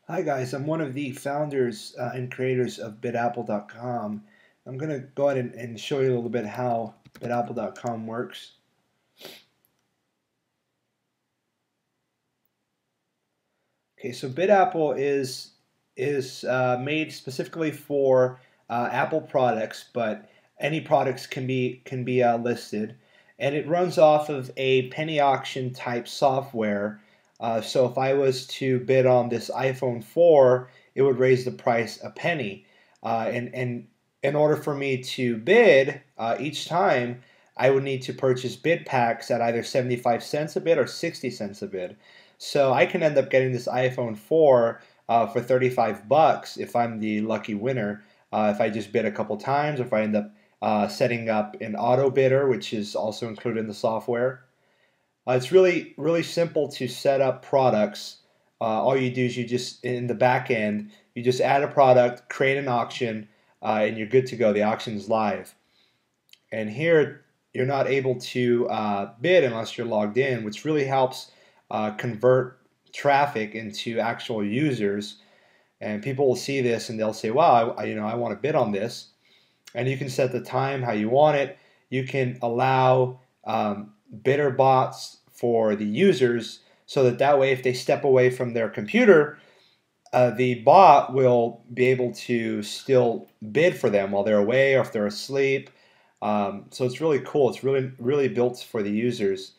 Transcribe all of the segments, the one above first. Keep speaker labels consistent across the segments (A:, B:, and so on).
A: Hi guys, I'm one of the founders and creators of bidapple.com. I'm going to go ahead and show you a little bit how bidapple.com works. Okay, so Bidapple is made specifically for Apple products, but any products can be listed, and it runs off of a penny auction type software. So if I was to bid on this iPhone 4, it would raise the price a penny, and in order for me to bid each time, I would need to purchase bid packs at either 75 cents a bid or 60 cents a bid. So I can end up getting this iPhone 4 for 35 bucks if I'm the lucky winner. If I just bid a couple times, or if I end up setting up an auto bidder, which is also included in the software. It's really simple to set up products. All you do is you just, in the back end, you just add a product, create an auction, and you're good to go. The auction's live. And here you're not able to bid unless you're logged in, which really helps convert traffic into actual users. And people will see this and they'll say, "Wow, I want to bid on this." And you can set the time how you want it. You can allow bidder bots for the users, so that way, if they step away from their computer, the bot will be able to still bid for them while they're away or if they're asleep. So it's really cool. It's really built for the users.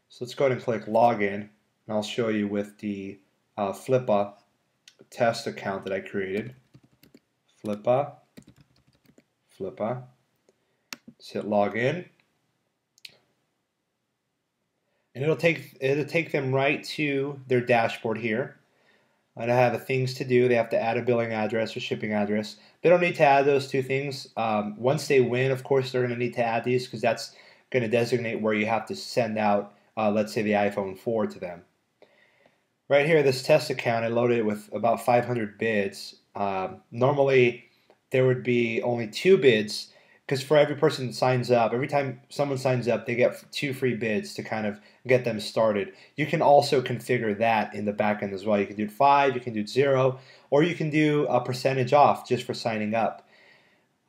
A: So let's go ahead and click login, and I'll show you with the Flippa test account that I created. Flippa. Let's hit login, and it'll take them right to their dashboard here. And I have things to do. They have to add a billing address or shipping address. They don't need to add those two things. Once they win, of course, they're going to need to add these, because that's going to designate where you have to send out, let's say, the iPhone 4 to them. Right here, this test account, I loaded it with about 500 bids. Normally, there would be only 2 bids, because for every person that signs up, every time someone signs up, they get 2 free bids to kind of get them started. You can also configure that in the back end as well. You can do 5, you can do 0, or you can do a percentage off just for signing up.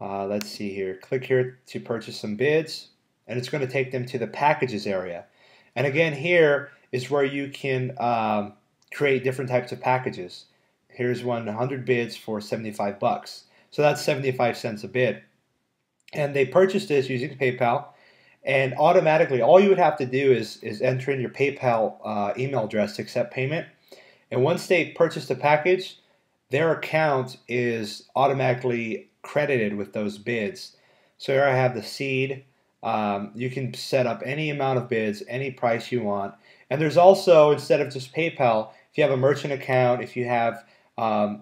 A: Let's see here. Click here to purchase some bids, and it's going to take them to the packages area. And again, here is where you can create different types of packages. Here's 100 bids for 75 bucks. So that's 75 cents a bid. And they purchased this using PayPal, and automatically all you would have to do is enter in your PayPal email address to accept payment. And once they purchase the package, their account is automatically credited with those bids. So here I have the seed. You can set up any amount of bids, any price you want. And there's also, instead of just PayPal, if you have a merchant account, if you have a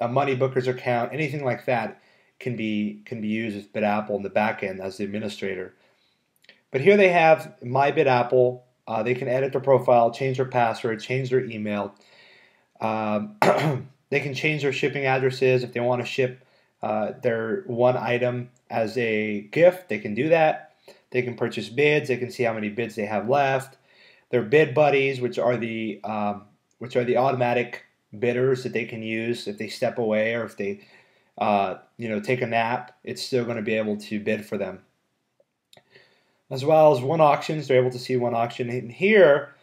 A: Money Bookers account, anything like that can be used with Bidapple in the back end as the administrator. But here they have My Bidapple. They can edit their profile, change their password, change their email. They can change their shipping addresses. If they want to ship their one item as a gift, they can do that. They can purchase bids. They can see how many bids they have left. Their bid buddies, which are the automatic bidders that they can use if they step away, or if they take a nap, it's still going to be able to bid for them. As well as one auctions, they're able to see one auction. And here,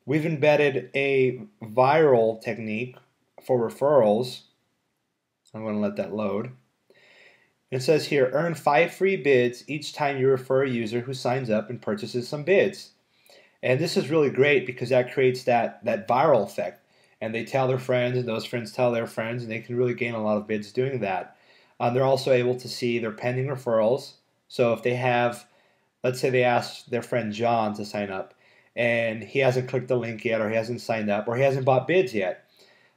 A: we've embedded a viral technique for referrals. I'm going to let that load. It says here, earn 5 free bids each time you refer a user who signs up and purchases some bids. And this is really great, because that creates that viral effect. And they tell their friends, and those friends tell their friends, and they can really gain a lot of bids doing that. They're also able to see their pending referrals. So if they have, let's say they asked their friend John to sign up, and he hasn't clicked the link yet, or he hasn't signed up, or he hasn't bought bids yet,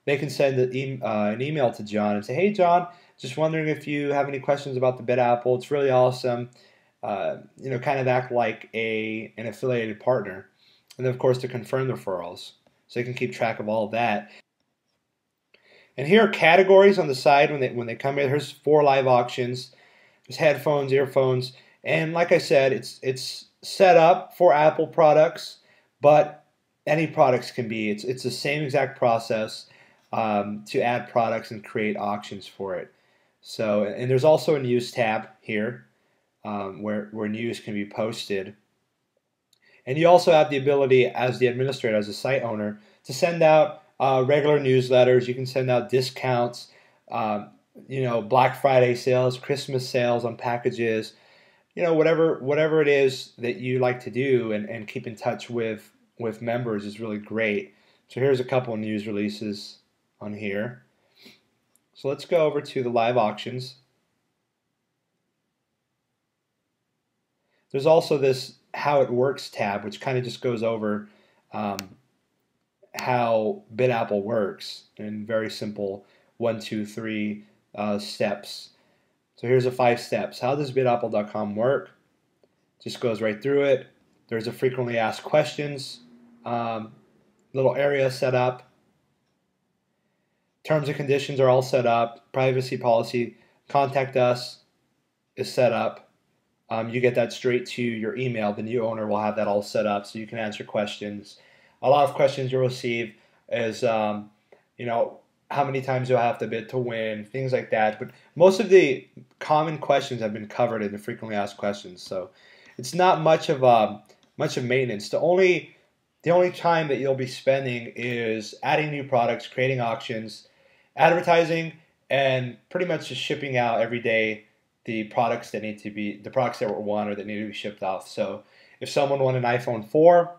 A: they can send an email to John and say, "Hey John, just wondering if you have any questions about the Bidapple. It's really awesome." Kind of act like an affiliated partner. And then, of course, to confirm the referrals, so they can keep track of all of that. And here are categories on the side when they come in. Here's 4 live auctions. There's headphones, earphones, and like I said, it's set up for Apple products, but any products can be. It's the same exact process. to add products and create auctions for it. So, and there's also a news tab here where news can be posted. And you also have the ability, as the administrator, as a site owner, to send out regular newsletters. You can send out discounts, Black Friday sales, Christmas sales on packages, whatever it is that you like to do and keep in touch with members is really great. So here's a couple of news releases on here. So let's go over to the live auctions. There's also this how it works tab, which kind of just goes over how BidApple works in very simple 1, 2, 3 steps. So here's the 5 steps. How does bidapple.com work? Just goes right through it. There's a frequently asked questions little area set up. Terms and conditions are all set up. Privacy policy, contact us is set up. You get that straight to your email. The new owner will have that all set up so you can answer questions. A lot of questions you'll receive is, how many times do I have to bid to win, things like that. But most of the common questions have been covered in the frequently asked questions. So it's not much of maintenance. The only time that you'll be spending is adding new products, creating auctions, advertising, and pretty much just shipping out every day the products that were won or that need to be shipped off. So if someone won an iPhone 4,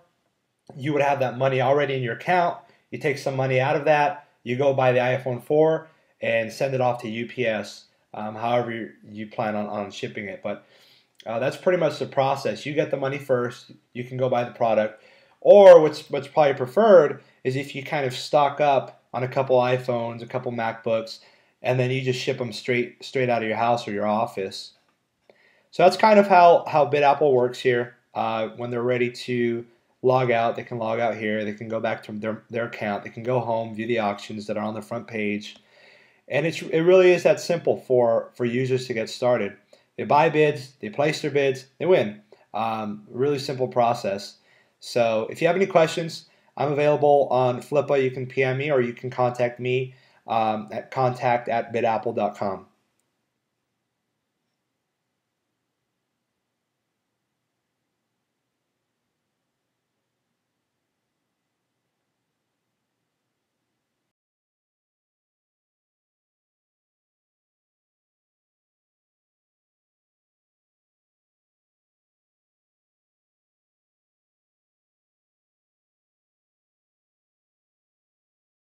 A: you would have that money already in your account. You take some money out of that, you go buy the iPhone 4 and send it off to UPS, however you plan on shipping it. But that's pretty much the process. You get the money first, you can go buy the product. Or what's probably preferred is if you kind of stock up on a couple iPhones, a couple MacBooks, and then you just ship them straight out of your house or your office. So that's kind of how BidApple works here. When they're ready to log out, they can log out here. They can go back to their account. They can go home, view the auctions that are on the front page. And it really is that simple for users to get started. They buy bids, they place their bids, they win. Really simple process. So if you have any questions, I'm available on Flippa. You can PM me or you can contact me at contact@bidapple.com.